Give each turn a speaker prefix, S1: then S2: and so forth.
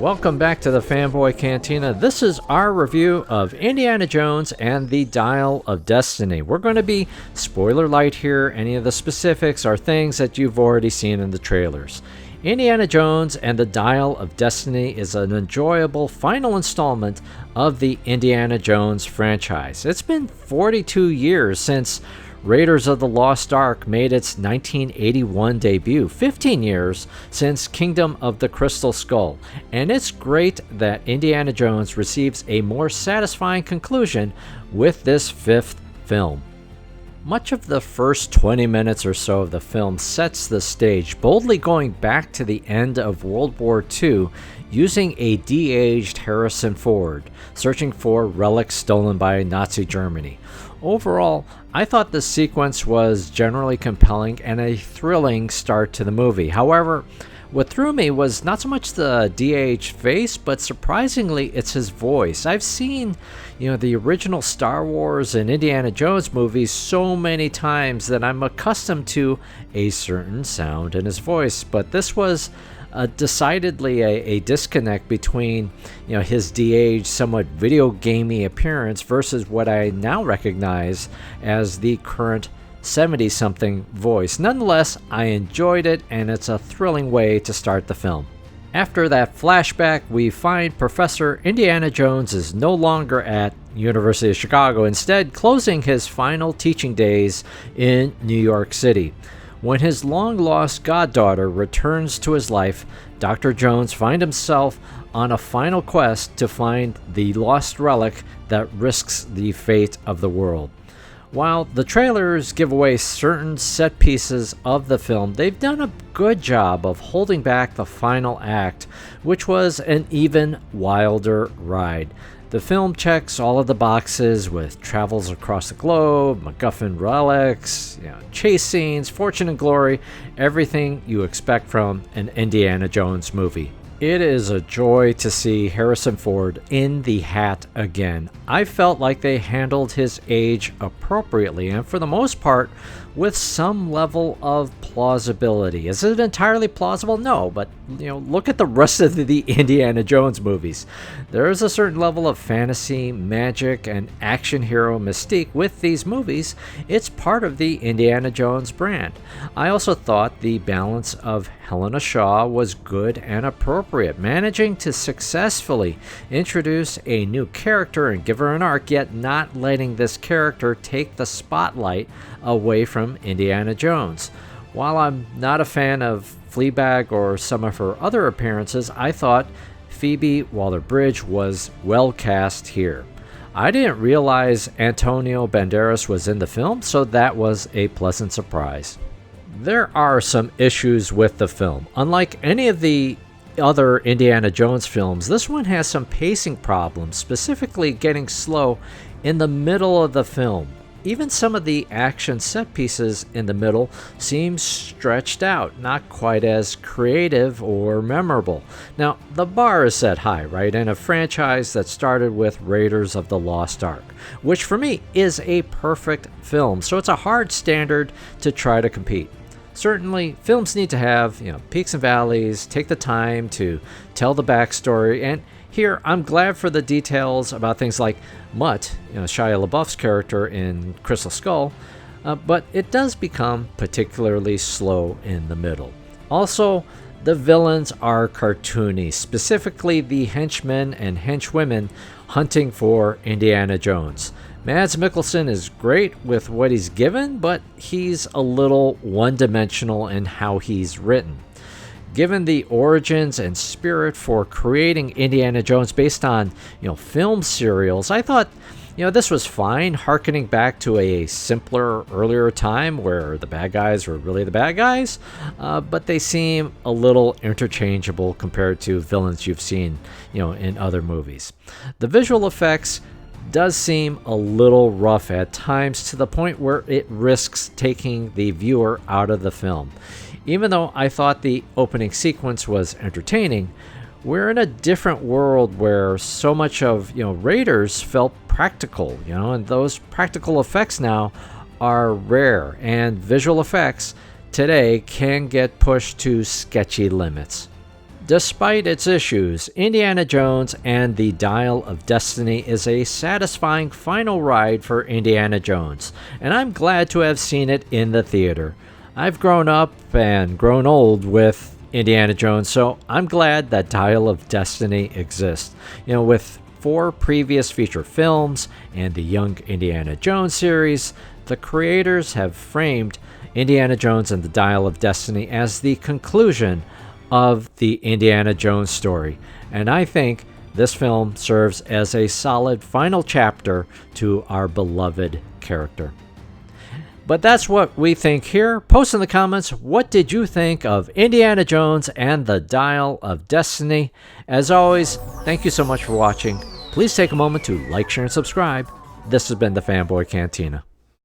S1: Welcome back to the Fanboy Cantina. This is our review of Indiana Jones and the Dial of Destiny. We're going to be spoiler light here. Any of the specifics are things that you've already seen in the trailers. Indiana Jones and the Dial of Destiny is an enjoyable final installment of the Indiana Jones franchise. It's been 42 years since Raiders of the Lost Ark made its 1981 debut, 15 years since Kingdom of the Crystal Skull, and it's great that Indiana Jones receives a more satisfying conclusion with this fifth film. Much of the first 20 minutes or so of the film sets the stage, boldly going back to the end of World War II using a de-aged Harrison Ford, searching for relics stolen by Nazi Germany. Overall, I thought the sequence was generally compelling and a thrilling start to the movie. However, what threw me was not so much the de-aged face, but surprisingly, it's his voice. I've seen, the original Star Wars and Indiana Jones movies so many times that I'm accustomed to a certain sound in his voice, but this was decidedly a disconnect between his de-aged, somewhat video gamey appearance versus what I now recognize as the current 70-something voice. Nonetheless, I enjoyed it, and it's a thrilling way to start the film. After that flashback, we find Professor Indiana Jones is no longer at University of Chicago, instead closing his final teaching days in New York City. When his long-lost goddaughter returns to his life, Dr. Jones finds himself on a final quest to find the lost relic that risks the fate of the world. While the trailers give away certain set pieces of the film, they've done a good job of holding back the final act, which was an even wilder ride. The film checks all of the boxes with travels across the globe, MacGuffin relics, chase scenes, fortune and glory, everything you expect from an Indiana Jones movie. It is a joy to see Harrison Ford in the hat again. I felt like they handled his age appropriately and for the most part with some level of plausibility. Is it entirely plausible? No, but look at the rest of the Indiana Jones movies. There is a certain level of fantasy, magic, and action hero mystique with these movies. It's part of the Indiana Jones brand. I also thought the balance of Helena Shaw was good and appropriate, managing to successfully introduce a new character and give her an arc, yet not letting this character take the spotlight away from Indiana Jones. While I'm not a fan of Fleabag or some of her other appearances, I thought Phoebe Waller-Bridge was well cast here. I didn't realize Antonio Banderas was in the film, so that was a pleasant surprise. There are some issues with the film. Unlike any of the other Indiana Jones films, this one has some pacing problems, specifically getting slow in the middle of the film. Even some of the action set pieces in the middle seem stretched out, not quite as creative or memorable. Now, the bar is set high, right? In a franchise that started with Raiders of the Lost Ark, which for me is a perfect film, so it's a hard standard to try to compete. Certainly, films need to have peaks and valleys, take the time to tell the backstory, and here, I'm glad for the details about things like Mutt, Shia LaBeouf's character in Crystal Skull, but it does become particularly slow in the middle. Also, the villains are cartoony, specifically the henchmen and henchwomen hunting for Indiana Jones. Mads Mikkelsen is great with what he's given, but he's a little one-dimensional in how he's written. Given the origins and spirit for creating Indiana Jones based on, film serials, I thought, this was fine, hearkening back to a simpler, earlier time where the bad guys were really the bad guys, but they seem a little interchangeable compared to villains you've seen, in other movies. The visual effects does seem a little rough at times to the point where it risks taking the viewer out of the film. Even though I thought the opening sequence was entertaining, we're in a different world where so much of Raiders felt practical, and those practical effects now are rare, and visual effects today can get pushed to sketchy limits. Despite its issues, Indiana Jones and the Dial of Destiny is a satisfying final ride for Indiana Jones, and I'm glad to have seen it in the theater. I've grown up and grown old with Indiana Jones, so I'm glad that Dial of Destiny exists. With 4 previous feature films and the Young Indiana Jones series, the creators have framed Indiana Jones and the Dial of Destiny as the conclusion of the Indiana Jones story, and I think this film serves as a solid final chapter to our beloved character. But that's what we think here. Post in the comments, what did you think of Indiana Jones and the Dial of Destiny? As always, thank you so much for watching. Please take a moment to like, share, and subscribe. This has been the Fanboy Cantina.